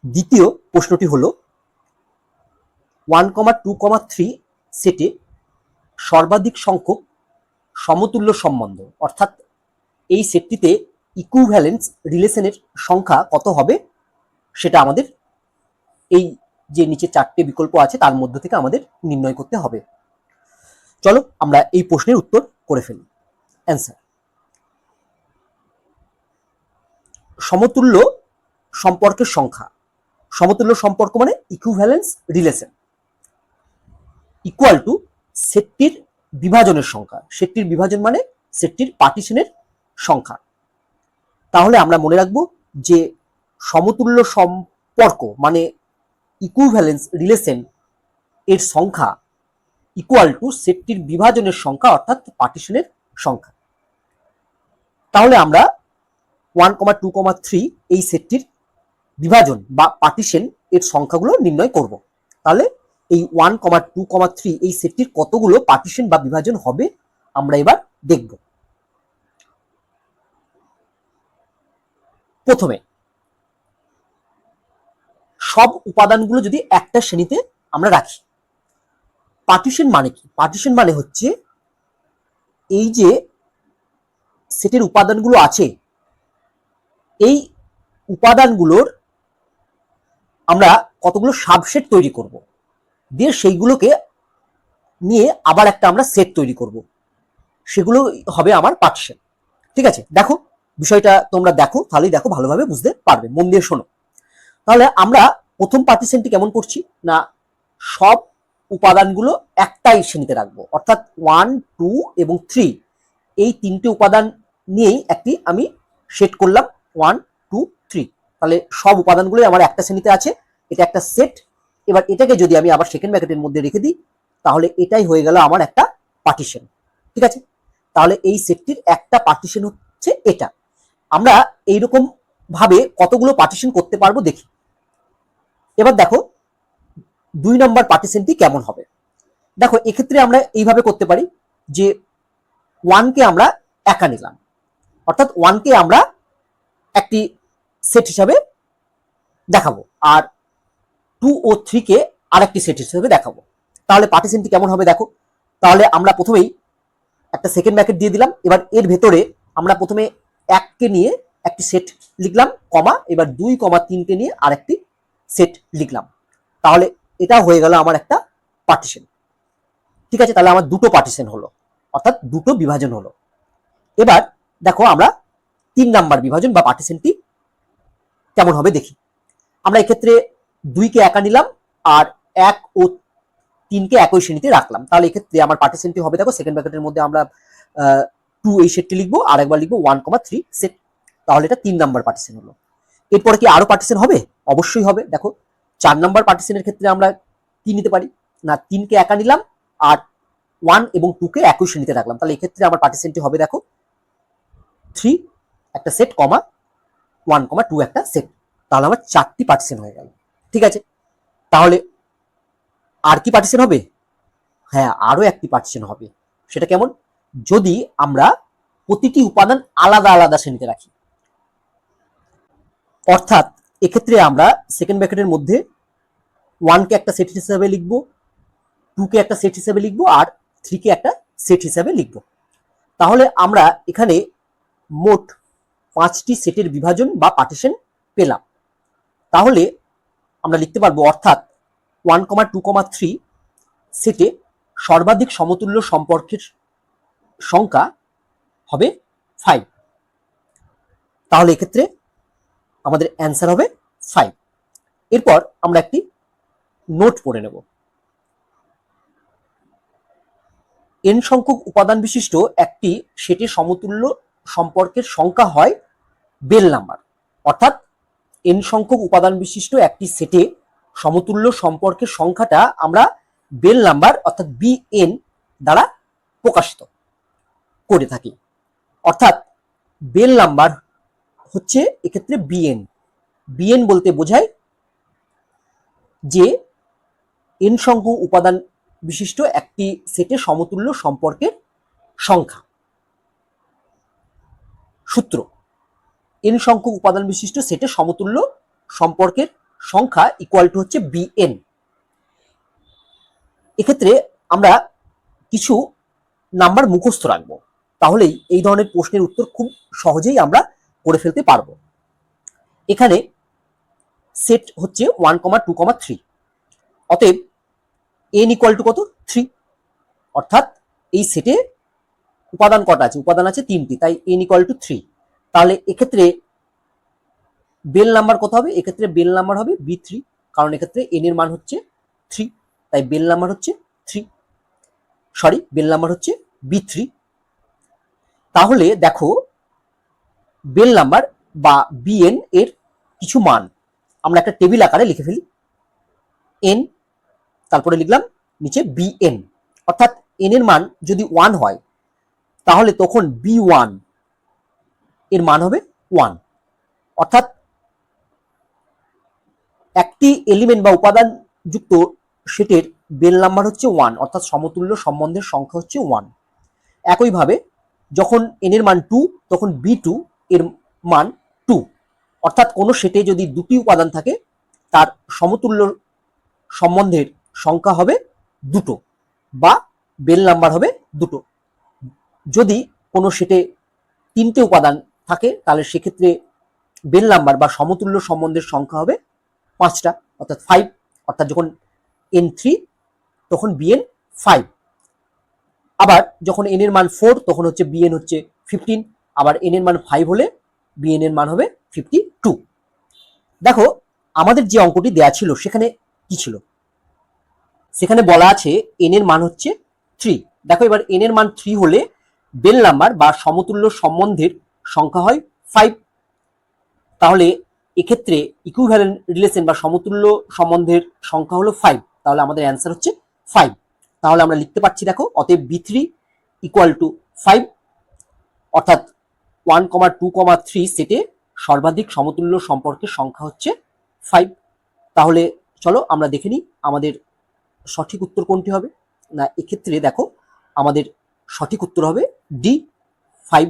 দ্বিতীয় প্রশ্নটি হলো 1,2,3 সেটে সর্বাধিক সংখ্যক সমতুল্য সম্বন্ধ, অর্থাৎ এই সেটটিতে ইকুইভ্যালেন্স রিলেশনের সংখ্যা কত হবে সেটা আমাদের এই যে নিচে 4টে বিকল্প আছে তার মধ্য থেকে আমাদের নির্ণয় করতে হবে। চলো আমরা এই প্রশ্নের উত্তর করে ফেলি। অ্যান্সার: সমতুল্য সম্পর্কের সংখ্যা, সমতুল্য সম্পর্ক মানে ইকুইভ্যালেন্স রিলেশন, ইকুয়াল টু সেটটির বিভাজনের সংখ্যা। সেটটির বিভাজন মানে সেটটির পার্টিশনের সংখ্যা। তাহলে আমরা মনে রাখবো যে সমতুল্য সম্পর্ক মানে ইকুইভ্যালেন্স রিলেশন এর সংখ্যা ইকুয়াল টু সেটটির বিভাজনের সংখ্যা অর্থাৎ পার্টিশনের সংখ্যা। তাহলে আমরা 1,2,3 এই সেটটির বিভাজন বা পার্টিশন এর সংখ্যাগুলো নির্ণয় করব। তাহলে এই 1,2,3 এই সেটটির কতগুলো পার্টিশন বা বিভাজন হবে আমরা এবার দেখব। প্রথমে সব উপাদানগুলো যদি একটা শ্রেণীতে আমরা রাখি। পার্টিশন মানে কি? পার্টিশন মানে হচ্ছে এই যে সেটের উপাদানগুলো আছে এই উপাদানগুলোর আমরা কতগুলো সাবসেট তৈরি করব, দিয়ে সেইগুলোকে নিয়ে আবার একটা আমরা সেট তৈরি করব, সেগুলো হবে আমার পার্টিশন। ঠিক আছে, দেখো বিষয়টা তোমরা দেখো, তাহলেই দেখো ভালোভাবে বুঝতে পারবে, মন দিয়ে শোনো। তাহলে আমরা প্রথম পার্টিশনটি কেমন করছি না, সব উপাদানগুলো একটাই শ্রেণীতে রাখবো, অর্থাৎ 1, 2 এবং 3 এই তিনটে উপাদান নিয়েই একটি আমি সেট করলাম 1, 2, 3। তাহলে সব উপাদানগুলোই আমার একটা শ্রেণীতে আছে, এটা একটা সেট। এবার এটাকে যদি আমি আবার সেকেন্ড ব্র্যাকেটের মধ্যে রেখে দিই তাহলে এটাই হয়ে গেল আমার একটা পার্টিশন। ঠিক আছে, তাহলে এই সেটটির একটা পার্টিশন হচ্ছে এটা। আমরা এইরকম ভাবে কতগুলো পার্টিশন করতে পারবো দেখি। এবার দেখো 2 নম্বর পার্টিশনটি কেমন হবে। দেখো এক্ষেত্রে আমরা এইভাবে করতে পারি যে 1কে আমরা একা নিলাম, অর্থাৎ 1কে আমরা একটি সেট হিসাবে দেখাবো আর 2 ও 3 কে আরেকটি সেট হিসেবে দেখাবো। তাহলে পার্টিশনটি কেমন হবে দেখো। তাহলে আমরা প্রথমেই একটা সেকেন্ড ব্র্যাকেট দিয়ে দিলাম, এবার এর ভেতরে আমরা প্রথমে 1কে নিয়ে একটি সেট লিখলাম, কমা, এবার 2, 3 কে নিয়ে আরেকটি সেট লিখলাম। তাহলে এটা হয়ে গেল আমার একটা পার্টিশন। ঠিক আছে, তাহলে আমার দুটো পার্টিশন হলো, অর্থাৎ দুটো বিভাজন হলো। এবার দেখো আমরা 3 নাম্বার বিভাজন বা পার্টিশনটি কেমন হবে দেখি। আমরা এক্ষেত্রে 2কে একা নিলাম আর 1 ও 3কে একই শ্রেণীতে রাখলাম। তাহলে এক্ষেত্রে আমার পার্টিশনটি হবে দেখো, সেকেন্ড ব্র্যাকেটের মধ্যে আমরা 2 এই সেটটি লিখবো আর একবার লিখবো 1,3 সেট। তাহলে এটা 3 নাম্বার পার্টিশন হলো। এরপরে কি আরো পার্টিশন হবে? অবশ্যই হবে। দেখো 4 নাম্বার পার্টিশনের ক্ষেত্রে আমরা কি নিতে পারি না, 3কে একা নিলাম আর 1 এবং 2কে একই শ্রেণীতে রাখলাম। তাহলে এক্ষেত্রে আমার পার্টিশনটি হবে দেখো 3 একটা সেট, কমা 1, 2 একটা সেট। তাহলে আমার 4টি পার্টিশন হয়ে গেল। ঠিক আছে, তাহলে আর কি পার্টিশন হবে? হ্যাঁ, আরো একটি পার্টিশন হবে। সেটা কেমন? যদি আমরা প্রতিটি উপাদান আলাদা আলাদা শ্রেণীতে রাখি। অর্থাৎ এক্ষেত্রে আমরা সেকেন্ড ব্র্যাকেটের মধ্যে 1কে একটা সেট হিসেবে লিখবো, 2কে একটা সেট হিসেবে লিখবো আর 3কে একটা সেট হিসেবে লিখবো। তাহলে আমরা এখানে মোট 5টি সেটের বিভাজন বা পার্টিশন পেলাম। তাহলে আমরা লিখতে পারবো, অর্থাৎ 1,2,3 সেটে সর্বাধিক সমতুল্য সম্পর্কের সংখ্যা হবে 5। তাহলে এক্ষেত্রে আমাদের অ্যান্সার হবে 5। এরপর আমরা একটি নোট পড়ে নেব। n সংখ্যক উপাদান বিশিষ্ট একটি সেটের সমতুল্য সম্পর্কের সংখ্যা হয় বেল নাম্বার। অর্থাৎ n সংখ্যক উপাদান বিশিষ্ট একটি সেটে সমতুল্য সম্পর্কের সংখ্যাটা আমরা বেল নাম্বার অর্থাৎ bn দ্বারা প্রকাশিত করে থাকি। অর্থাৎ বেল নাম্বার হচ্ছে এক্ষেত্রে bn বলতে বোঝায় যে n সংখ্যক উপাদান বিশিষ্ট একটি সেটের সমতুল্য সম্পর্কের সংখ্যা। সূত্র: n সংখ্যক উপাদান বিশিষ্ট সেটের সমতুল্য সম্পর্কের সংখ্যা ইকুয়াল টু হচ্ছে বিএন। এক্ষেত্রে আমরা কিছু নাম্বার মুখস্থ রাখবো, তাহলেই এই ধরনের প্রশ্নের উত্তর খুব সহজেই আমরা করে ফেলতে পারবো। এখানে সেট হচ্ছে 1, 2, 3, অতএব n ইকুয়াল টু কত? 3, অর্থাৎ এই সেটে উপাদান কটা আছে? উপাদান আছে 3টি, তাই n ইকুয়াল টু 3। তাহলে এক্ষেত্রে বেল নাম্বার কত হবে? এক্ষেত্রে বেল নাম্বার হবে b3, কারণ এক্ষেত্রে n এর মান হচ্ছে 3, তাই বেল নাম্বার হচ্ছে 3, সরি বেল নাম্বার হচ্ছে b3। তাহলে দেখো বেল নাম্বার বা bn এর কিছু মান আমরা একটা টেবিল আকারে লিখে ফেলি। n, তারপরে লিখলাম নিচে bn, অর্থাৎ n এর মান যদি 1 হয় তাহলে তখন b1 এর মান হবে 1, অর্থাৎ একটি এলিমেন্ট বা উপাদান যুক্ত সেটের বেল নাম্বার হচ্ছে 1, অর্থাৎ সমতুল্য সম্বন্ধের সংখ্যা হচ্ছে 1। একইভাবে যখন n এর মান 2 তখন b2 এর মান 2, অর্থাৎ কোনো সেটে যদি দুটি উপাদান থাকে তার সমতুল্য সম্বন্ধের সংখ্যা হবে 2 বা বেল নাম্বার হবে 2। যদি কোনো সেটে 3টে উপাদান থাকে তাহলে সেক্ষেত্রে বেল নাম্বার বা সমতুল্য সম্বন্ধের সংখ্যা হবে 5টা, অর্থাৎ 5, অর্থাৎ যখন n3 তখন bn 5। আবার যখন n এর মান 4 তখন হচ্ছে bn হচ্ছে 15, আবার n এর মান 5 হলে bn এর মান হবে 52। দেখো আমাদের যে অঙ্কটি দেয়া ছিল সেখানে কি ছিল? সেখানে বলা আছে n এর মান হচ্ছে 3। দেখো এবার n এর মান 3 হলে বেল নাম্বার বা সমতুল্য সম্বন্ধের সংখ্যা হয় 5। তাহলে এক্ষেত্রে ইকুইভ্যালেন্ট রিলেশন বা সমতুল্য সম্বন্ধের সংখ্যা হলো 5, তাহলে আমাদের অ্যান্সার হচ্ছে 5। তাহলে আমরা লিখতে পারছি দেখো, অতএব b3 ইকুয়াল টু 5, অর্থাৎ 1, 2, 3 সেটে সর্বাধিক সমতুল্য সম্পর্কের সংখ্যা হচ্ছে 5। তাহলে চলো আমরা দেখে নিই আমাদের সঠিক উত্তর কোনটি হবে। না, এক্ষেত্রে দেখো আমাদের সঠিক উত্তর হবে ডি, 5।